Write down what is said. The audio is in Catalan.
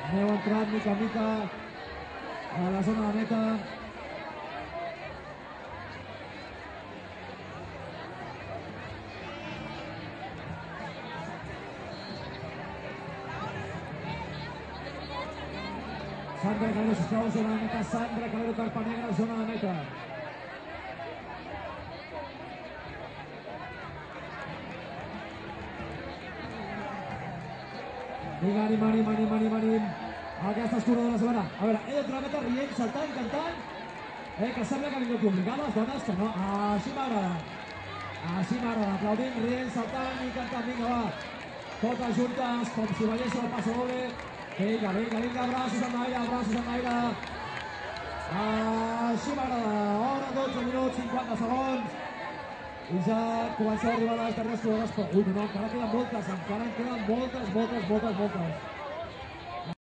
Aneu entrant mica en mica a la zona de meta. Sandra Calero, sisplau, zona de meta. Sandra Calero, carpa negra, zona de meta. Vinga, anim. Aquestes corredores, a veure, ella entra a la meta rient, saltant, cantant, que sembla que ha vingut obligada, les dones, que no, així m'agrada, aplaudint, rient, saltant i cantant, vinga, va, totes juntes, com si veiéssiu el paso doble, vinga, braços en l'aire, així m'agrada, hora, 12 minuts, 50 segons, i ja comencem a arribar a les darreres corredores, però ui, no, encara queden moltes, encara en queden moltes.